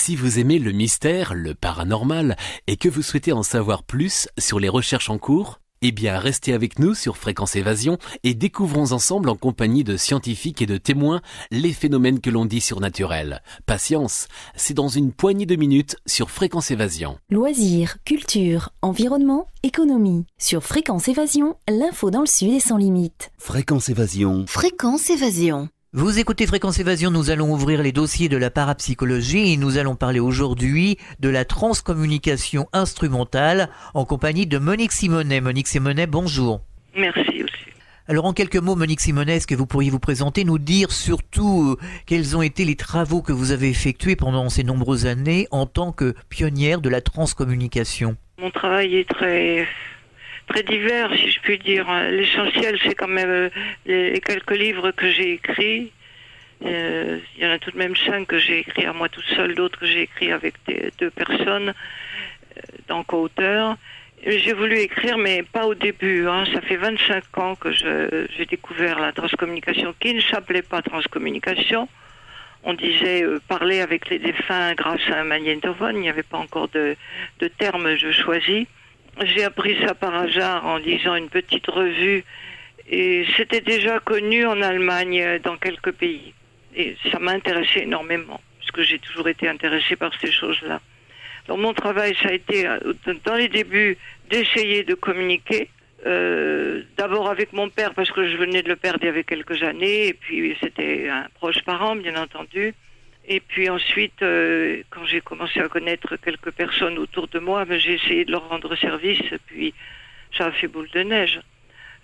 Si vous aimez le mystère, le paranormal, et que vous souhaitez en savoir plus sur les recherches en cours, eh bien restez avec nous sur Fréquence Évasion et découvrons ensemble en compagnie de scientifiques et de témoins les phénomènes que l'on dit surnaturels. Patience, c'est dans une poignée de minutes sur Fréquence Évasion. Loisirs, culture, environnement, économie. Sur Fréquence Évasion, l'info dans le Sud est sans limite. Fréquence Évasion. Fréquence Évasion. Vous écoutez Fréquence Évasion, nous allons ouvrir les dossiers de la parapsychologie et nous allons parler aujourd'hui de la transcommunication instrumentale en compagnie de Monique Simonet. Monique Simonet, bonjour. Merci aussi. Alors en quelques mots, Monique Simonet, est-ce que vous pourriez vous présenter, nous dire surtout quels ont été les travaux que vous avez effectués pendant ces nombreuses années en tant que pionnière de la transcommunication? Mon travail est très divers, si je puis dire. L'essentiel, c'est quand même les quelques livres que j'ai écrits. Il y en a tout de même 5 que j'ai écrits à moi toute seule, d'autres que j'ai écrits avec 2 personnes, en co-auteurs. J'ai voulu écrire, mais pas au début. Ça fait 25 ans que j'ai découvert la transcommunication, qui ne s'appelait pas transcommunication. On disait parler avec les défunts grâce à un magnétophone. Il n'y avait pas encore de terme choisi. J'ai appris ça par hasard en lisant une petite revue et c'était déjà connu en Allemagne, dans quelques pays. Et ça m'a intéressé énormément, puisque j'ai toujours été intéressée par ces choses-là. Donc mon travail, ça a été, dans les débuts, d'essayer de communiquer. D'abord avec mon père, parce que je venais de le perdre il y avait quelques années, et puis c'était un proche parent, bien entendu. Et puis ensuite, quand j'ai commencé à connaître quelques personnes autour de moi, j'ai essayé de leur rendre service, et puis ça a fait boule de neige.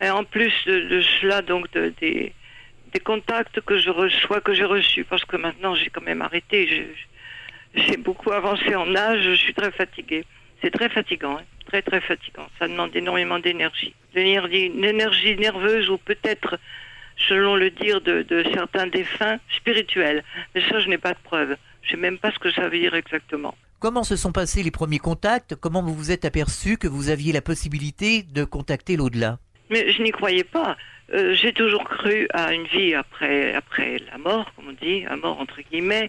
Et en plus de cela, donc des contacts que je reçois, que j'ai reçus, parce que maintenant j'ai quand même arrêté, j'ai beaucoup avancé en âge, je suis très fatiguée. C'est très fatigant, très très fatigant. Ça demande énormément d'énergie. Une énergie nerveuse ou peut-être, selon le dire de certains défunts, spirituels. Mais ça, je n'ai pas de preuve. Je ne sais même pas ce que ça veut dire exactement. Comment se sont passés les premiers contacts? Comment vous vous êtes aperçu que vous aviez la possibilité de contacter l'au-delà? Mais je n'y croyais pas. J'ai toujours cru à une vie après la mort, comme on dit, à mort entre guillemets.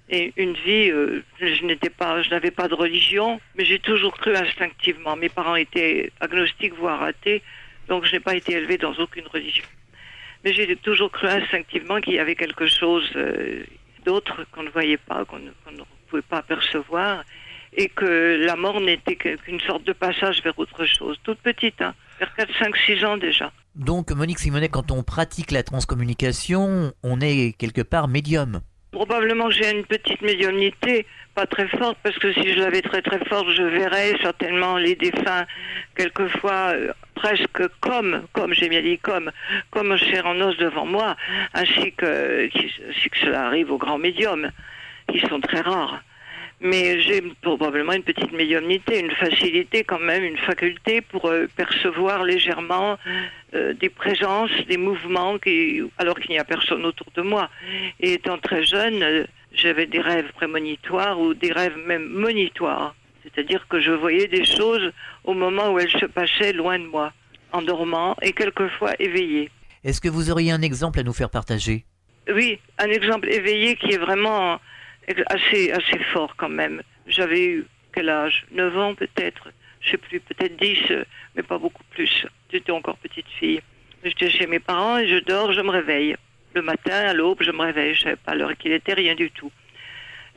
Et une vie, je n'avais pas de religion, mais j'ai toujours cru instinctivement. Mes parents étaient agnostiques, voire athées, donc je n'ai pas été élevée dans aucune religion. Mais j'ai toujours cru instinctivement qu'il y avait quelque chose d'autre qu'on ne voyait pas, qu'on ne pouvait pas apercevoir, et que la mort n'était qu'une sorte de passage vers autre chose. Toute petite, vers 4, 5, 6 ans déjà. Donc, Monique Simonet, quand on pratique la transcommunication, on est quelque part médium. Probablement que j'ai une petite médiumnité, pas très forte, parce que si je l'avais très très forte, je verrais certainement les défunts, quelquefois presque comme j'ai bien dit comme chair en os devant moi, ainsi que cela arrive aux grands médiums, qui sont très rares. Mais j'ai probablement une petite médiumnité, une facilité quand même, une faculté pour percevoir légèrement des présences, des mouvements, alors qu'il n'y a personne autour de moi. Et étant très jeune, j'avais des rêves prémonitoires ou des rêves même monitoires. C'est-à-dire que je voyais des choses au moment où elles se passaient loin de moi, en dormant et quelquefois éveillée. Est-ce que vous auriez un exemple à nous faire partager? Oui, un exemple éveillé qui est vraiment assez fort quand même. J'avais eu, quel âge? 9 ans peut-être, je sais plus, peut-être 10, mais pas beaucoup plus. J'étais encore petite fille. J'étais chez mes parents et je dors, je me réveille. Le matin, à l'aube, je me réveille. Je ne savais pas l'heure qu'il était, rien du tout.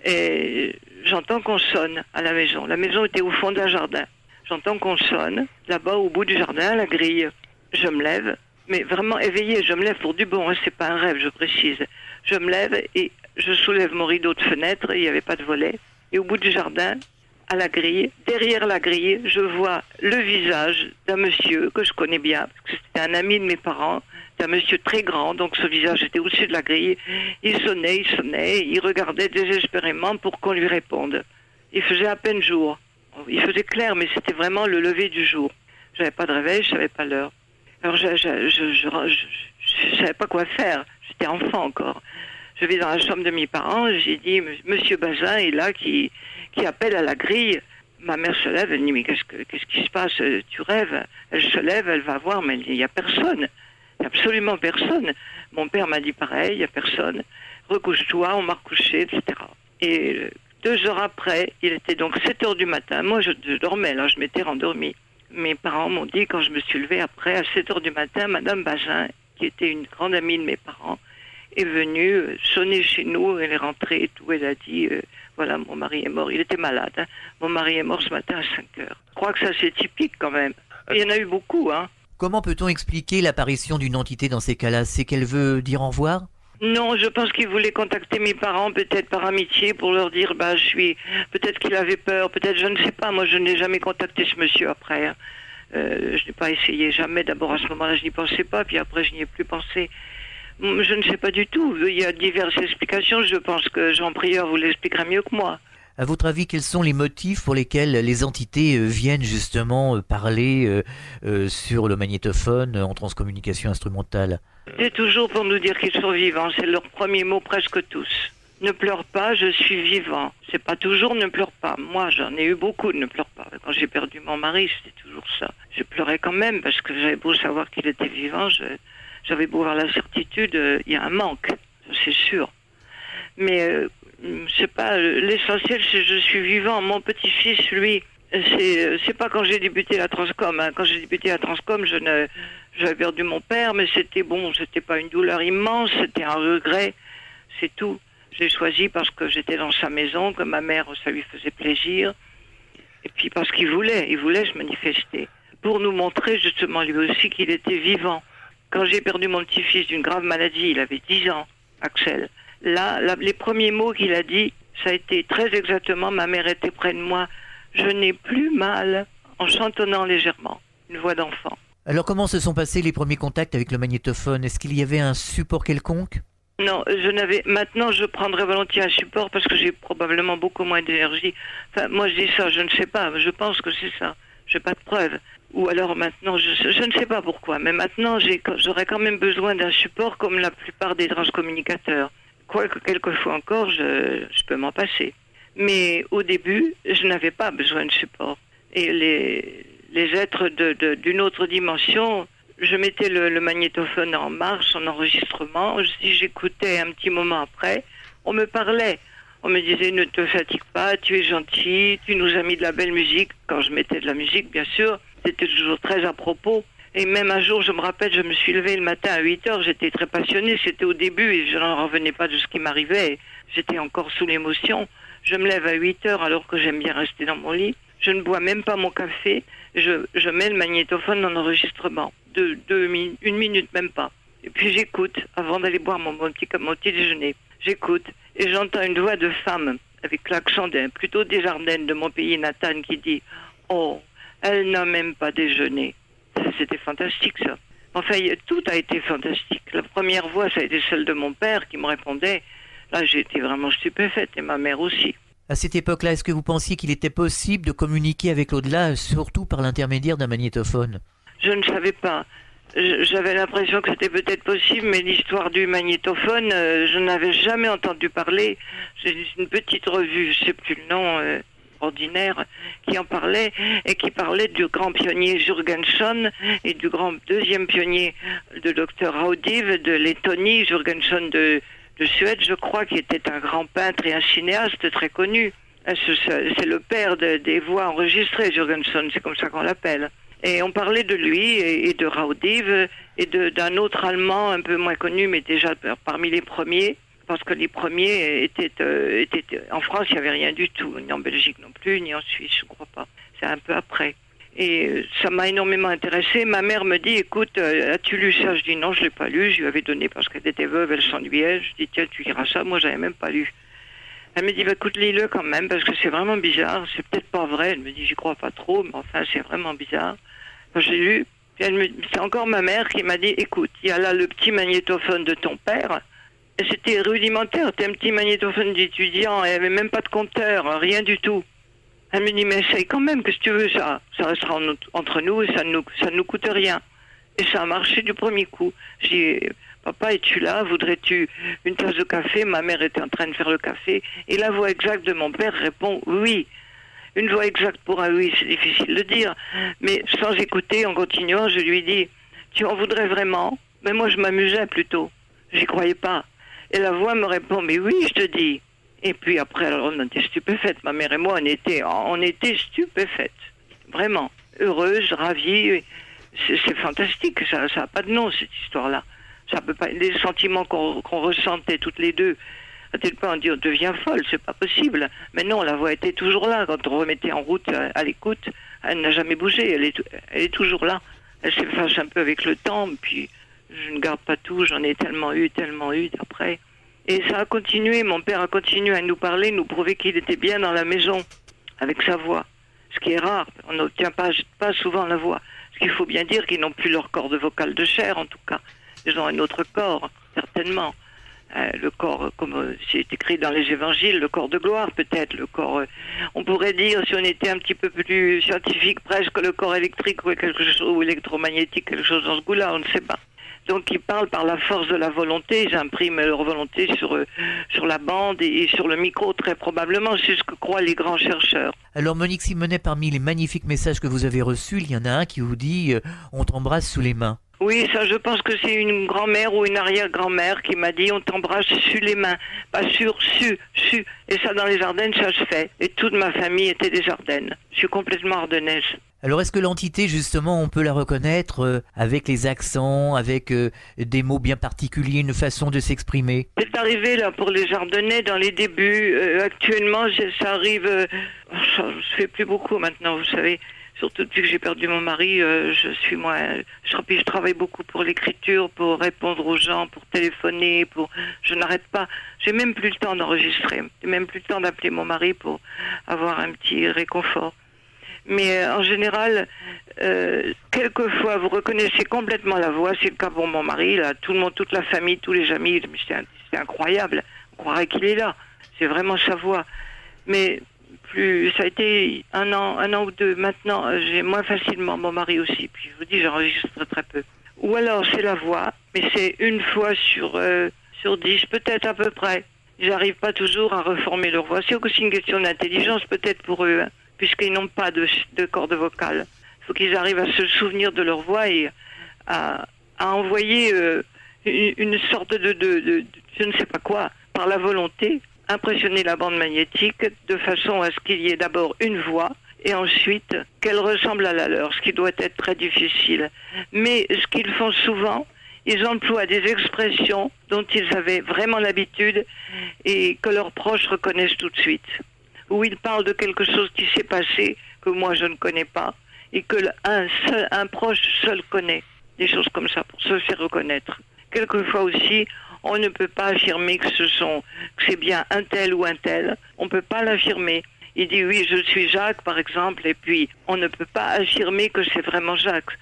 Et j'entends qu'on sonne à la maison. La maison était au fond d'un jardin. J'entends qu'on sonne, là-bas au bout du jardin, à la grille. Je me lève, mais vraiment éveillée. Je me lève pour du bon, c'est pas un rêve, je précise. Je me lève et je soulève mon rideau de fenêtre, il n'y avait pas de volet. Et au bout du jardin, à la grille, derrière la grille, je vois le visage d'un monsieur que je connais bien, parce que c'était un ami de mes parents, d'un monsieur très grand, donc ce visage était au-dessus de la grille. Il sonnait, il regardait désespérément pour qu'on lui réponde. Il faisait à peine jour. Il faisait clair, mais c'était vraiment le lever du jour. Je n'avais pas de réveil, je ne savais pas l'heure. Alors je savais pas quoi faire, j'étais enfant encore. Je vais dans la chambre de mes parents, j'ai dit, Monsieur Bazin est là qui appelle à la grille. Ma mère se lève, elle dit, mais qu'est-ce qui se passe? Tu rêves? Elle se lève, elle va voir, mais il n'y a personne. Il n'y a absolument personne. Mon père m'a dit pareil, il n'y a personne. Recouche-toi, on m'a recouché, etc. Et 2 heures après, il était donc 7 heures du matin. Moi, je dormais, là, je m'étais rendormie. Mes parents m'ont dit, quand je me suis levée après, à 7 heures du matin, Madame Bazin, qui était une grande amie de mes parents, est venue sonner chez nous. Elle est rentrée et tout. Elle a dit, voilà, mon mari est mort. Il était malade. Hein. Mon mari est mort ce matin à 5 heures. Je crois que ça, c'est typique quand même. Il y en a eu beaucoup, hein. Comment peut-on expliquer l'apparition d'une entité dans ces cas-là? C'est qu'elle veut dire au revoir? Non, je pense qu'il voulait contacter mes parents, peut-être par amitié, pour leur dire, peut-être qu'il avait peur, peut-être, je ne sais pas. Moi, je n'ai jamais contacté ce monsieur après. Hein. Je n'ai pas essayé jamais. D'abord, à ce moment-là, je n'y pensais pas, puis après, je n'y ai plus pensé. Je ne sais pas du tout. Il y a diverses explications. Je pense que Jean Prieur vous l'expliquera mieux que moi. À votre avis, quels sont les motifs pour lesquels les entités viennent justement parler sur le magnétophone en transcommunication instrumentale? C'est toujours pour nous dire qu'ils sont vivants. C'est leur premier mot presque tous. Ne pleure pas, je suis vivant. C'est pas toujours ne pleure pas. Moi, j'en ai eu beaucoup de ne pleure pas. Quand j'ai perdu mon mari, c'était toujours ça. Je pleurais quand même parce que j'avais beau savoir qu'il était vivant, j'avais beau avoir la certitude, il y a un manque, c'est sûr. Mais c'est pas l'essentiel, c'est je suis vivant. Mon petit-fils, lui, c'est pas quand j'ai débuté la Transcom. Hein. Quand j'ai débuté la Transcom, j'avais perdu mon père, mais c'était pas une douleur immense, c'était un regret, c'est tout. J'ai choisi parce que j'étais dans sa maison, que ma mère, ça lui faisait plaisir, et puis parce qu'il voulait se manifester, pour nous montrer justement lui aussi qu'il était vivant. Quand j'ai perdu mon petit-fils d'une grave maladie, il avait 10 ans, Axel. Là, les premiers mots qu'il a dit, ça a été très exactement, ma mère était près de moi, je n'ai plus mal, en chantonnant légèrement, une voix d'enfant. Alors comment se sont passés les premiers contacts avec le magnétophone? Est-ce qu'il y avait un support quelconque? Non, maintenant je prendrais volontiers un support parce que j'ai probablement beaucoup moins d'énergie. Enfin, moi je dis ça, je ne sais pas, je pense que c'est ça, je n'ai pas de preuves. Ou alors maintenant, je ne sais pas pourquoi, mais maintenant j'aurais quand même besoin d'un support comme la plupart des transcommunicateurs. Quoique quelquefois encore, je peux m'en passer. Mais au début, je n'avais pas besoin de support. Et les êtres d'une autre dimension, je mettais le magnétophone en marche, en enregistrement. Si j'écoutais un petit moment après, on me parlait. On me disait, ne te fatigue pas, tu es gentil, tu nous as mis de la belle musique. Quand je mettais de la musique, bien sûr, c'était toujours très à propos. Et même un jour, je me rappelle, je me suis levée le matin à 8 heures, j'étais très passionnée, c'était au début et je n'en revenais pas de ce qui m'arrivait. J'étais encore sous l'émotion. Je me lève à 8 heures alors que j'aime bien rester dans mon lit. Je ne bois même pas mon café. Je mets le magnétophone en enregistrement. Une minute même pas. Et puis j'écoute avant d'aller boire mon petit déjeuner. J'écoute et j'entends une voix de femme avec l'accent plutôt des Ardennes de mon pays natal qui dit « Oh, elle n'a même pas déjeuné ». C'était fantastique ça. Enfin, tout a été fantastique. La première voix, ça a été celle de mon père qui me répondait. Là, j'ai été vraiment stupéfaite et ma mère aussi. À cette époque-là, est-ce que vous pensiez qu'il était possible de communiquer avec l'au-delà, surtout par l'intermédiaire d'un magnétophone? Je ne savais pas. J'avais l'impression que c'était peut-être possible, mais l'histoire du magnétophone, je n'avais jamais entendu parler. C'est une petite revue, je ne sais plus le nom, ordinaire, qui en parlait, et qui parlait du grand pionnier Jurgenson et du grand deuxième pionnier, de Dr Raudive, de Lettonie, Jurgenson de Suède, je crois, qui était un grand peintre et un cinéaste très connu. C'est le père des voix enregistrées, Jurgenson, c'est comme ça qu'on l'appelle. Et on parlait de lui et de Raudive et d'un autre Allemand un peu moins connu, mais déjà parmi les premiers, parce que les premiers étaient en France, il n'y avait rien du tout, ni en Belgique non plus, ni en Suisse, je ne crois pas. C'est un peu après. Et ça m'a énormément intéressée. Ma mère me dit, écoute, as-tu lu ça? Je dis non, je ne l'ai pas lu. Je lui avais donné parce qu'elle était veuve, elle s'ennuyait. Je dis, tiens, tu liras ça. Moi, je n'avais même pas lu. Elle me dit, bah, écoute, lis-le quand même parce que c'est vraiment bizarre. C'est peut-être pas vrai. Elle me dit, j'y crois pas trop, mais enfin, c'est vraiment bizarre. Enfin, j'ai lu. C'est encore ma mère qui m'a dit, écoute, il y a là le petit magnétophone de ton père. Et c'était rudimentaire. C'était un petit magnétophone d'étudiant. Il n'y avait même pas de compteur, rien du tout. Elle me dit, mais essaye quand même, qu'est-ce que tu veux, ça restera entre nous et ça ne nous coûte rien. Et ça a marché du premier coup. J'ai dit, papa, es-tu là? Voudrais-tu une tasse de café? Ma mère était en train de faire le café. Et la voix exacte de mon père répond, oui. Une voix exacte pour un oui, c'est difficile de dire. Mais sans écouter, en continuant, je lui dis, tu en voudrais vraiment? Mais moi, je m'amusais plutôt. J'y croyais pas. Et la voix me répond, mais oui, je te dis. Et puis après, alors on était stupéfaites. Ma mère et moi, on était stupéfaites. Vraiment. Heureuses, ravies. C'est fantastique. Ça n'a pas de nom, cette histoire-là. Ça peut pas. Les sentiments qu'on ressentait toutes les deux, à tel point on dit on devient folle, c'est pas possible. Mais non, la voix était toujours là. Quand on remettait en route à l'écoute, elle n'a jamais bougé. Elle est toujours là. Elle s'efface un peu avec le temps. Puis je ne garde pas tout. J'en ai tellement eu d'après. Et ça a continué. Mon père a continué à nous parler, nous prouver qu'il était bien dans la maison avec sa voix. Ce qui est rare. On n'obtient pas souvent la voix. Ce qu'il faut bien dire qu'ils n'ont plus leur corde vocale de chair, en tout cas. Ils ont un autre corps, certainement. Le corps, comme c'est écrit dans les évangiles, le corps de gloire peut-être, le corps, on pourrait dire, si on était un petit peu plus scientifique, presque le corps électrique ou quelque chose, ou électromagnétique, quelque chose dans ce goût-là, on ne sait pas. Donc ils parlent par la force de la volonté, ils impriment leur volonté sur la bande et sur le micro, très probablement, c'est ce que croient les grands chercheurs. Alors Monique Simonet, parmi les magnifiques messages que vous avez reçus, il y en a un qui vous dit on t'embrasse sous les mains. Oui, ça je pense que c'est une grand-mère ou une arrière-grand-mère qui m'a dit on t'embrasse sur les mains, pas sur, su. Et ça dans les Ardennes, ça se fait. Et toute ma famille était des Ardennes. Je suis complètement ardennaise. Alors est-ce que l'entité, justement, on peut la reconnaître avec les accents, avec des mots bien particuliers, une façon de s'exprimer? C'est arrivé là pour les Ardennais dans les débuts. Actuellement, ça arrive, ça se fait plus beaucoup maintenant, vous savez. Surtout depuis que j'ai perdu mon mari, je travaille beaucoup pour l'écriture, pour répondre aux gens, pour téléphoner, je n'arrête pas. J'ai même plus le temps d'enregistrer, j'ai même plus le temps d'appeler mon mari pour avoir un petit réconfort. Mais en général, quelquefois, vous reconnaissez complètement la voix. C'est le cas pour mon mari, là, tout le monde, toute la famille, tous les amis. C'est incroyable. On croirait qu'il est là. C'est vraiment sa voix. Mais ça a été un an ou deux. Maintenant, j'ai moins facilement mon mari aussi. Puis je vous dis, j'enregistre très peu. Ou alors c'est la voix, mais c'est une fois sur 10, peut-être à peu près. J'arrive pas toujours à reformer leur voix. C'est aussi une question d'intelligence peut-être pour eux, hein, puisqu'ils n'ont pas de corde vocale. Il faut qu'ils arrivent à se souvenir de leur voix et à envoyer une sorte de je ne sais pas quoi, par la volonté, impressionner la bande magnétique de façon à ce qu'il y ait d'abord une voix et ensuite qu'elle ressemble à la leur, ce qui doit être très difficile. Mais ce qu'ils font souvent, ils emploient des expressions dont ils avaient vraiment l'habitude et que leurs proches reconnaissent tout de suite. Où ils parlent de quelque chose qui s'est passé, que moi je ne connais pas, et que un proche seul connaît. Des choses comme ça, pour se faire reconnaître. Quelquefois aussi, on ne peut pas affirmer que c'est bien un tel ou un tel. On ne peut pas l'affirmer. Il dit oui, je suis Jacques, par exemple, et puis on ne peut pas affirmer que c'est vraiment Jacques.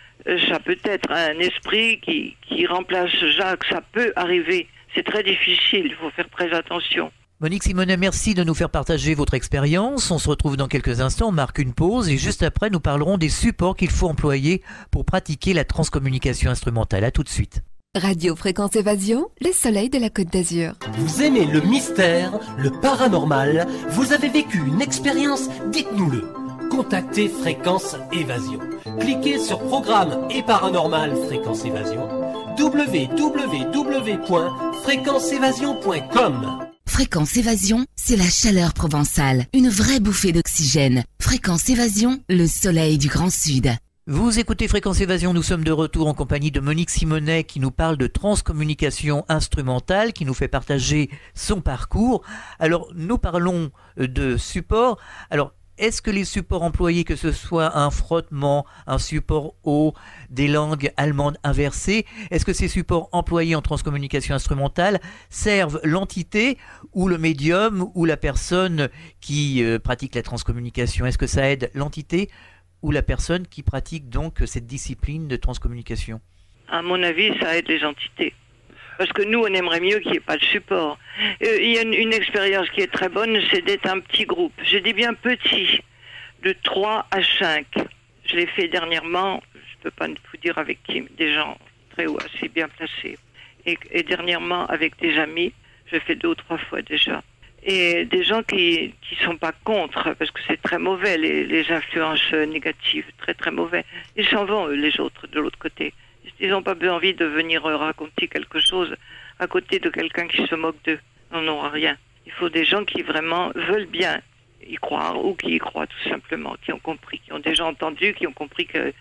Ça peut être un esprit qui remplace Jacques, ça peut arriver. C'est très difficile, il faut faire très attention. Monique Simonet, merci de nous faire partager votre expérience. On se retrouve dans quelques instants, on marque une pause et juste après, nous parlerons des supports qu'il faut employer pour pratiquer la transcommunication instrumentale. À tout de suite. Radio Fréquence Évasion, les soleils de la Côte d'Azur. Vous aimez le mystère, le paranormal, vous avez vécu une expérience, dites-nous-le. Contactez Fréquence Évasion. Cliquez sur Programme et Paranormal Fréquence Évasion. www.fréquenceévasion.com. Fréquence Évasion, c'est la chaleur provençale, une vraie bouffée d'oxygène. Fréquence Évasion, le soleil du Grand Sud. Vous écoutez Fréquence Évasion, nous sommes de retour en compagnie de Monique Simonet qui nous parle de transcommunication instrumentale, qui nous fait partager son parcours. Alors, nous parlons de supports. Alors, est-ce que les supports employés, que ce soit un frottement, un support haut, des langues allemandes inversées, est-ce que ces supports employés en transcommunication instrumentale servent l'entité ou le médium ou la personne qui pratique la transcommunication? Est-ce que ça aide l'entité ou la personne qui pratique donc cette discipline de transcommunication? À mon avis, ça aide les entités. Parce que nous, on aimerait mieux qu'il n'y ait pas de support. Il y a une expérience qui est très bonne, c'est d'être un petit groupe. Je dis bien petit, de 3 à 5. Je l'ai fait dernièrement, je ne peux pas vous dire avec qui, des gens très haut, assez bien placés. Et dernièrement, avec des amis, je l'ai fait 2 ou 3 fois déjà. Et des gens qui sont pas contre, parce que c'est très mauvais, les influences négatives, très très mauvais. Ils s'en vont, les autres, de l'autre côté. Ils n'ont pas envie de venir raconter quelque chose à côté de quelqu'un qui se moque d'eux. Ils n'en ont rien. Il faut des gens qui vraiment veulent bien y croire ou qui y croient tout simplement, qui ont compris, qui ont déjà entendu, qui ont compris qu'il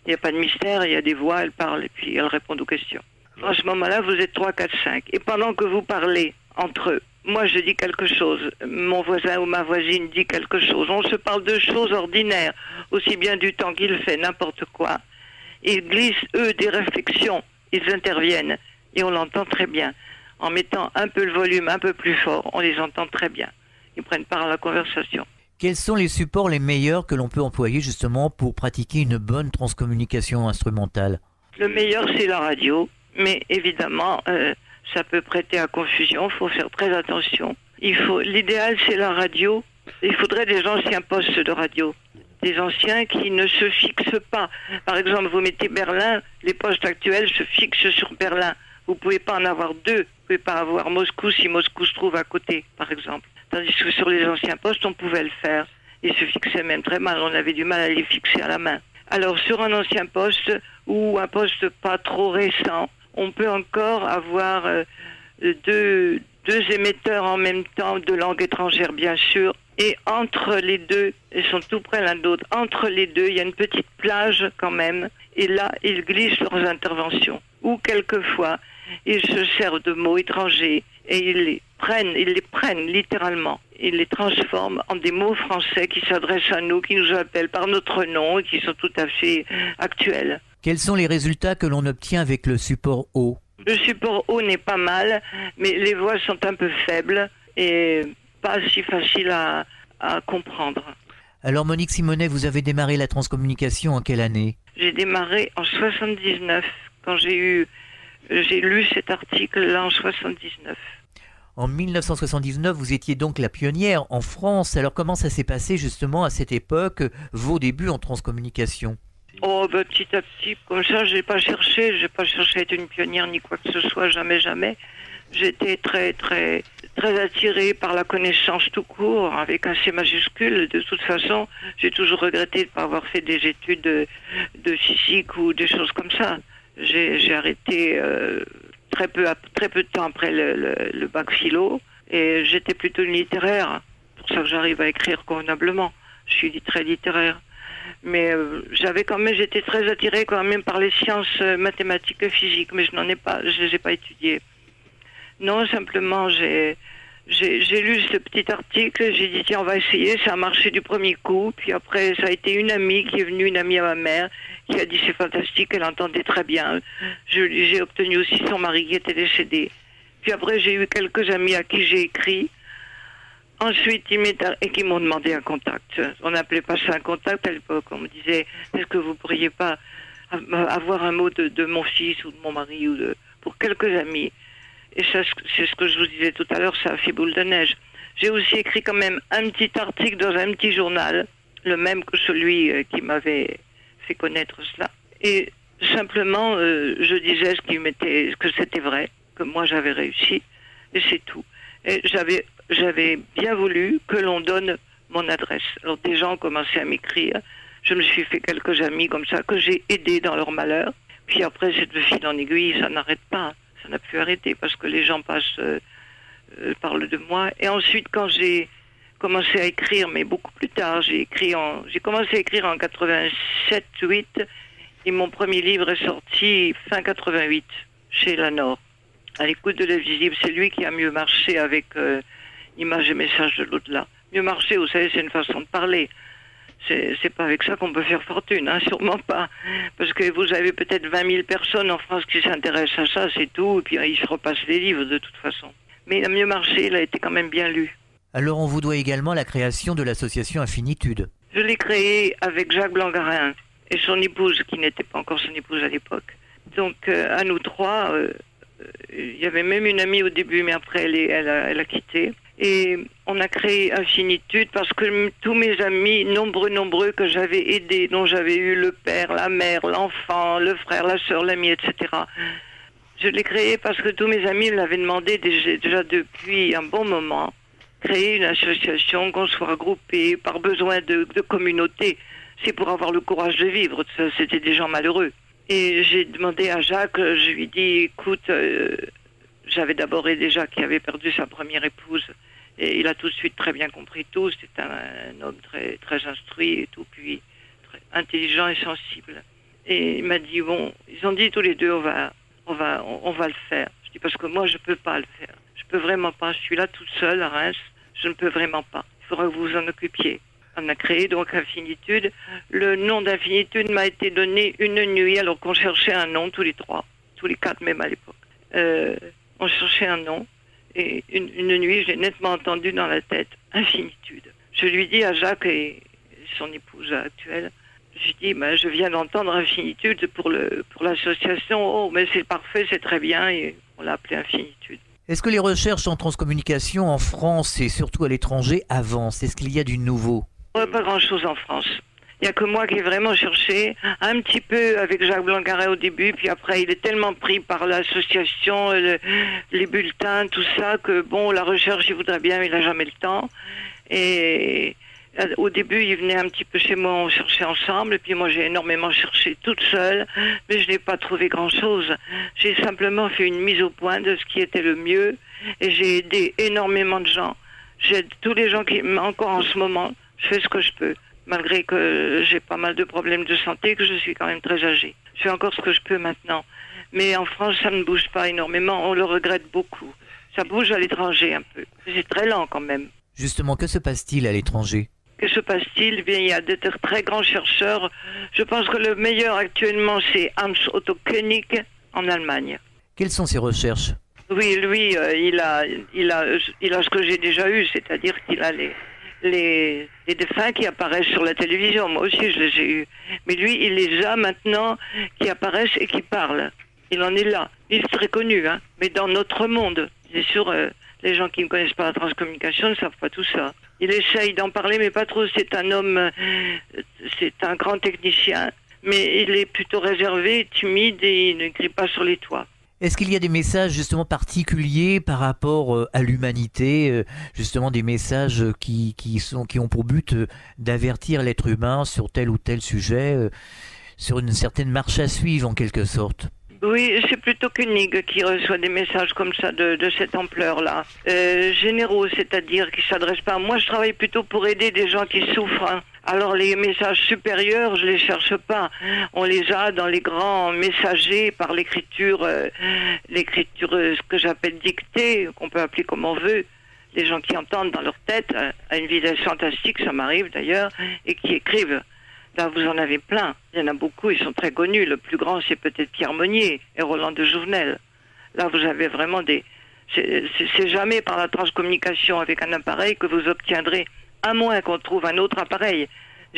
n'y a pas de mystère, il y a des voix, elles parlent et puis elles répondent aux questions. À ce moment-là, vous êtes 3, 4, 5. Et pendant que vous parlez entre eux, moi je dis quelque chose, mon voisin ou ma voisine dit quelque chose, on se parle de choses ordinaires, aussi bien du temps qu'il fait, n'importe quoi. Ils glissent, eux, des réflexions, ils interviennent et on l'entend très bien. En mettant un peu le volume un peu plus fort, on les entend très bien. Ils prennent part à la conversation. Quels sont les supports les meilleurs que l'on peut employer justement pour pratiquer une bonne transcommunication instrumentale? Le meilleur, c'est la radio, mais évidemment, ça peut prêter à confusion, il faut faire très attention. L'idéal, c'est la radio. Il faudrait des anciens postes de radio, des anciens qui ne se fixent pas. Par exemple, vous mettez Berlin, les postes actuels se fixent sur Berlin. Vous ne pouvez pas en avoir deux. Vous ne pouvez pas avoir Moscou si Moscou se trouve à côté, par exemple. Tandis que sur les anciens postes, on pouvait le faire. Ils se fixaient même très mal. On avait du mal à les fixer à la main. Alors, sur un ancien poste ou un poste pas trop récent, on peut encore avoir deux émetteurs en même temps, de langue étrangère, bien sûr. Et entre les deux, ils sont tout près l'un de l'autre, entre les deux, il y a une petite plage quand même. Et là, ils glissent leurs interventions. Ou quelquefois, ils se servent de mots étrangers et ils les prennent littéralement. Ils les transforment en des mots français qui s'adressent à nous, qui nous appellent par notre nom et qui sont tout à fait actuels. Quels sont les résultats que l'on obtient avec le support haut? Le support haut n'est pas mal, mais les voix sont un peu faibles et pas si faciles à comprendre. Alors Monique Simonet, vous avez démarré la transcommunication en quelle année? J'ai démarré en 79, quand j'ai lu cet article-là en 79. En 1979, vous étiez donc la pionnière en France. Alors comment ça s'est passé justement à cette époque, vos débuts en transcommunication? Oh, petit à petit, comme ça, j'ai pas cherché à être une pionnière ni quoi que ce soit, jamais. J'étais très, très, très attirée par la connaissance tout court, avec un C majuscule. De toute façon, j'ai toujours regretté de ne pas avoir fait des études de physique ou des choses comme ça. J'ai arrêté très peu de temps après le bac philo, et j'étais plutôt une littéraire. C'est pour ça que j'arrive à écrire convenablement. Je suis très littéraire. Mais j'étais très attirée quand même par les sciences mathématiques et physiques, mais je les ai pas étudiées. Non, simplement, j'ai lu ce petit article, j'ai dit tiens, on va essayer, ça a marché du premier coup, puis après ça a été une amie qui est venue, une amie à ma mère, qui a dit c'est fantastique, elle entendait très bien. J'ai obtenu aussi son mari qui était décédé. Puis après j'ai eu quelques amis à qui j'ai écrit. Ensuite, et qui m'ont demandé un contact. On n'appelait pas ça un contact à l'époque. On me disait, est-ce que vous pourriez pas avoir un mot de mon fils ou de mon mari pour quelques amis. Et ça, c'est ce que je vous disais tout à l'heure, ça a fait boule de neige. J'ai aussi écrit quand même un petit article dans un petit journal, le même que celui qui m'avait fait connaître cela. Et simplement, je disais que c'était vrai, que moi j'avais réussi, et c'est tout. Et j'avais bien voulu que l'on donne mon adresse. Alors des gens ont commencé à m'écrire. Je me suis fait quelques amis comme ça que j'ai aidés dans leur malheur. Puis après, c'est de fil en aiguille, ça n'arrête pas. Ça n'a plus arrêté parce que les gens parlent de moi. Et ensuite, quand j'ai commencé à écrire, mais beaucoup plus tard, j'ai commencé à écrire en 87-8 et mon premier livre est sorti fin 88 chez Lanor. À l'écoute de l'invisible, c'est lui qui a mieux marché avec Images et messages de l'au-delà. Mieux marché, vous savez, c'est une façon de parler. C'est pas avec ça qu'on peut faire fortune, hein, sûrement pas. Parce que vous avez peut-être 20 000 personnes en France qui s'intéressent à ça, c'est tout, et puis ils se repassent les livres de toute façon. Mais il a mieux marché, il a été quand même bien lu. Alors on vous doit également la création de l'association Infinitude. Je l'ai créée avec Jacques Blangarin et son épouse, qui n'était pas encore son épouse à l'époque. Donc à nous trois, il y avait même une amie au début, mais après elle a quitté. Et on a créé Infinitude parce que tous mes amis, nombreux que j'avais aidés, dont j'avais eu le père, la mère, l'enfant, le frère, la sœur, l'ami, etc. Je l'ai créé parce que tous mes amis me l'avaient demandé déjà depuis un bon moment. Créer une association, qu'on soit regroupé par besoin de communauté. C'est pour avoir le courage de vivre. C'était des gens malheureux. Et j'ai demandé à Jacques, je lui ai dit, écoute, j'avais d'abord aidé Jacques qui avait perdu sa première épouse. Et il a tout de suite très bien compris tout. C'est un homme très, très instruit et tout, puis très intelligent et sensible. Et il m'a dit, bon, ils ont dit tous les deux, on va le faire. Je dis, parce que moi, je peux pas le faire. Je peux vraiment pas. Je suis là toute seule à Reims. Je ne peux vraiment pas. Il faudra que vous vous en occupiez. On a créé donc Infinitude. Le nom d'Infinitude m'a été donné une nuit, alors qu'on cherchait un nom tous les quatre même à l'époque. On cherchait un nom. Et une nuit, j'ai nettement entendu dans la tête Infinitude. Je lui dis à Jacques et son épouse actuelle, je dis, je viens d'entendre Infinitude pour l'association. Oh, mais c'est parfait, c'est très bien. Et on l'a appelé Infinitude. Est-ce que les recherches en transcommunication en France et surtout à l'étranger avancent? Est-ce qu'il y a du nouveau? Pas grand-chose en France. Il n'y a que moi qui ai vraiment cherché, un petit peu avec Jacques Blancaret au début, puis après il est tellement pris par l'association, les bulletins, tout ça, que bon, la recherche il voudrait bien, mais il n'a jamais le temps. Et au début il venait un petit peu chez moi, on cherchait ensemble, et puis moi j'ai énormément cherché toute seule, mais je n'ai pas trouvé grand-chose. J'ai simplement fait une mise au point de ce qui était le mieux, et j'ai aidé énormément de gens. J'aide tous les gens qui, encore en ce moment, je fais ce que je peux. Malgré que j'ai pas mal de problèmes de santé, que je suis quand même très âgée. Je fais encore ce que je peux maintenant. Mais en France, ça ne bouge pas énormément, on le regrette beaucoup. Ça bouge à l'étranger un peu. C'est très lent quand même. Justement, que se passe-t-il à l'étranger? Que se passe-t-il? Bien, il y a de très grands chercheurs. Je pense que le meilleur actuellement, c'est Hans Otto Koenig en Allemagne. Quelles sont ses recherches? Oui, lui, il a ce que j'ai déjà eu, c'est-à-dire qu'il a les défunts qui apparaissent sur la télévision. Moi aussi, je les ai eus. Mais lui, il les a maintenant qui apparaissent et qui parlent. Il en est là. Il est très connu, hein. Mais dans notre monde, c'est sûr, les gens qui ne connaissent pas la transcommunication ne savent pas tout ça. Il essaye d'en parler, mais pas trop. C'est un homme, c'est un grand technicien, mais il est plutôt réservé, timide et il ne crie pas sur les toits. Est-ce qu'il y a des messages justement particuliers par rapport à l'humanité, justement des messages qui ont pour but d'avertir l'être humain sur tel ou tel sujet, sur une certaine marche à suivre en quelque sorte? Oui, c'est plutôt Koenig qui reçoit des messages comme ça de cette ampleur-là. Généraux, c'est-à-dire qui ne s'adressent pas. Moi, je travaille plutôt pour aider des gens qui souffrent. Hein. Alors les messages supérieurs, je les cherche pas. On les a dans les grands messagers par l'écriture, ce que j'appelle dictée, qu'on peut appeler comme on veut. Les gens qui entendent dans leur tête, à une vitesse fantastique, ça m'arrive d'ailleurs, et qui écrivent. Là, vous en avez plein. Il y en a beaucoup, ils sont très connus. Le plus grand, c'est peut-être Pierre Monnier et Roland de Jouvenel. Là, vous avez vraiment c'est jamais par la transcommunication avec un appareil que vous obtiendrez, à moins qu'on trouve un autre appareil.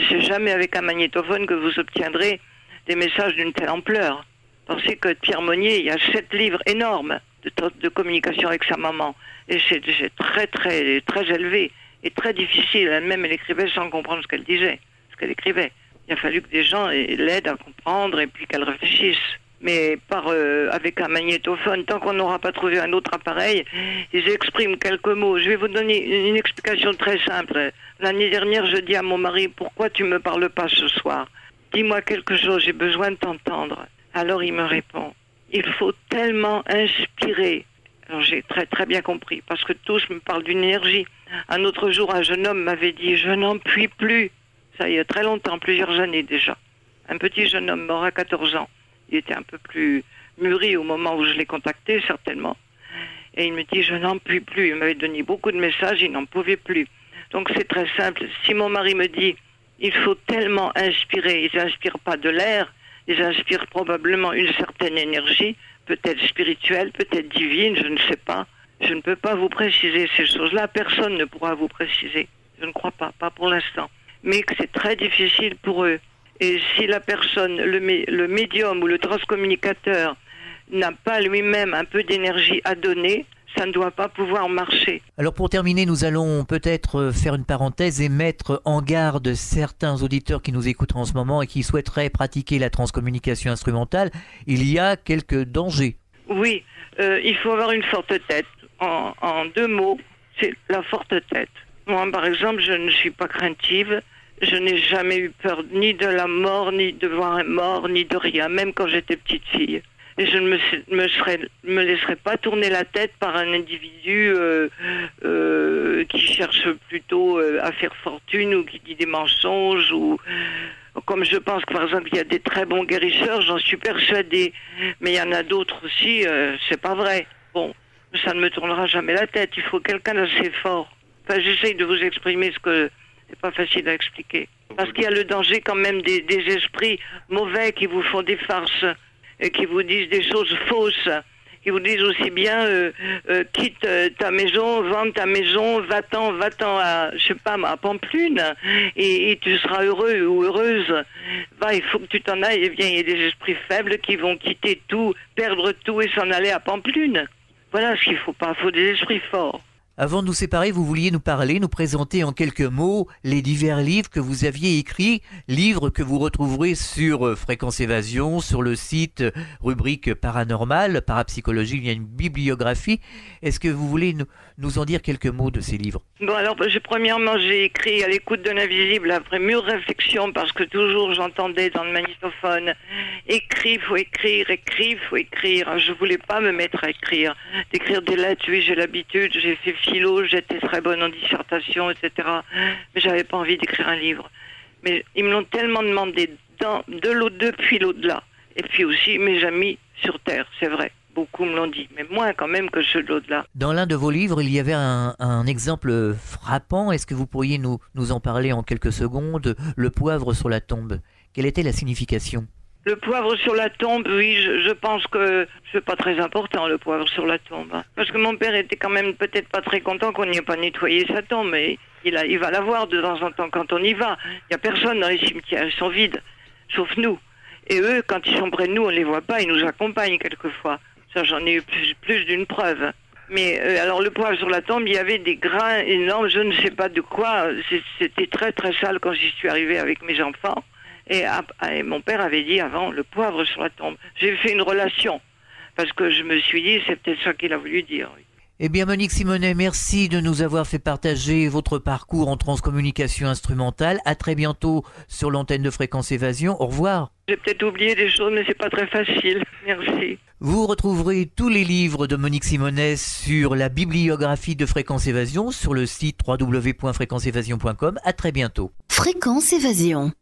C'est jamais avec un magnétophone que vous obtiendrez des messages d'une telle ampleur. Pensez que Pierre Monnier, il y a 7 livres énormes de communication avec sa maman. Et c'est très, très, très élevé et très difficile. Elle-même, elle écrivait sans comprendre ce qu'elle disait, ce qu'elle écrivait. Il a fallu que des gens l'aident à comprendre et puis qu'elle réfléchisse. Mais avec un magnétophone, tant qu'on n'aura pas trouvé un autre appareil, ils expriment quelques mots. Je vais vous donner une explication très simple. L'année dernière, je dis à mon mari, pourquoi tu me parles pas ce soir? Dis-moi quelque chose, j'ai besoin de t'entendre. Alors il me répond, il faut tellement inspirer. Alors j'ai très très bien compris, parce que tous me parlent d'une énergie. Un autre jour, un jeune homme m'avait dit, je n'en puis plus. Ça il y a très longtemps, plusieurs années déjà. Un petit jeune homme mort à 14 ans. Il était un peu plus mûri au moment où je l'ai contacté, certainement. Et il me dit, je n'en puis plus. Il m'avait donné beaucoup de messages, il n'en pouvait plus. Donc c'est très simple. Si mon mari me dit, il faut tellement inspirer, ils n'inspirent pas de l'air, ils inspirent probablement une certaine énergie, peut-être spirituelle, peut-être divine, je ne sais pas. Je ne peux pas vous préciser ces choses-là, personne ne pourra vous préciser. Je ne crois pas pour l'instant. Mais que c'est très difficile pour eux. Et si la personne, le médium ou le transcommunicateur n'a pas lui-même un peu d'énergie à donner, ça ne doit pas pouvoir marcher. Alors pour terminer, nous allons peut-être faire une parenthèse et mettre en garde certains auditeurs qui nous écoutent en ce moment et qui souhaiteraient pratiquer la transcommunication instrumentale. Il y a quelques dangers. Oui, il faut avoir une forte tête. En 2 mots, c'est la forte tête. Moi, par exemple, je ne suis pas craintive. Je n'ai jamais eu peur ni de la mort, ni de voir un mort, ni de rien, même quand j'étais petite fille. Et je ne me laisserai pas tourner la tête par un individu qui cherche plutôt à faire fortune ou qui dit des mensonges ou comme je pense que par exemple il y a des très bons guérisseurs, j'en suis persuadée, mais il y en a d'autres aussi, c'est pas vrai. Bon, ça ne me tournera jamais la tête. Il faut quelqu'un d'assez fort. Enfin, j'essaye de vous exprimer ce que c'est pas facile à expliquer. Parce qu'il y a le danger quand même des esprits mauvais qui vous font des farces et qui vous disent des choses fausses. Qui vous disent aussi bien quitte ta maison, vends ta maison, va-t'en à, je sais pas, à Pamplune et tu seras heureux ou heureuse. Va, il faut que tu t'en ailles. Eh bien, il y a des esprits faibles qui vont quitter tout, perdre tout et s'en aller à Pamplune. Voilà ce qu'il faut pas. Il faut des esprits forts. Avant de nous séparer, vous vouliez nous parler, nous présenter en quelques mots les divers livres que vous aviez écrits, livres que vous retrouverez sur Fréquence Évasion, sur le site rubrique paranormal, parapsychologie, il y a une bibliographie. Est-ce que vous voulez nous en dire quelques mots de ces livres? Bon, alors, premièrement, j'ai écrit à l'écoute de l'invisible après mûre réflexion parce que toujours j'entendais dans le magnétophone écris, faut écrire, faut écrire. Je voulais pas me mettre à écrire, d'écrire des lettres. Oui, j'ai l'habitude, j'ai fait philo, j'étais très bonne en dissertation, etc. Mais j'avais pas envie d'écrire un livre. Mais ils me l'ont tellement demandé depuis l'au-delà. Et puis aussi mes amis sur Terre, c'est vrai. Beaucoup me l'ont dit, mais moins quand même que ceux de l'au-delà. Dans l'un de vos livres, il y avait un exemple frappant. Est-ce que vous pourriez nous en parler en quelques secondes? Le poivre sur la tombe. Quelle était la signification? Le poivre sur la tombe, oui, je pense que c'est pas très important, le poivre sur la tombe. Hein. Parce que mon père était quand même peut-être pas très content qu'on n'y ait pas nettoyé sa tombe, mais il va la voir de temps en temps quand on y va. Il y a personne dans les cimetières, ils sont vides, sauf nous. Et eux, quand ils sont près de nous, on les voit pas, ils nous accompagnent quelquefois. Ça, j'en ai eu plus d'une preuve. Mais alors le poivre sur la tombe, il y avait des grains énormes, je ne sais pas de quoi. C'était très très sale quand j'y suis arrivée avec mes enfants. Et mon père avait dit avant, le poivre sur la tombe. J'ai fait une relation, parce que je me suis dit, c'est peut-être ça qu'il a voulu dire. Oui. Eh bien, Monique Simonet, merci de nous avoir fait partager votre parcours en transcommunication instrumentale. À très bientôt sur l'antenne de Fréquence Évasion. Au revoir. J'ai peut-être oublié des choses, mais c'est pas très facile. Merci. Vous retrouverez tous les livres de Monique Simonet sur la bibliographie de Fréquence Évasion sur le site www.fréquenceévasion.com. À très bientôt. Fréquence Évasion.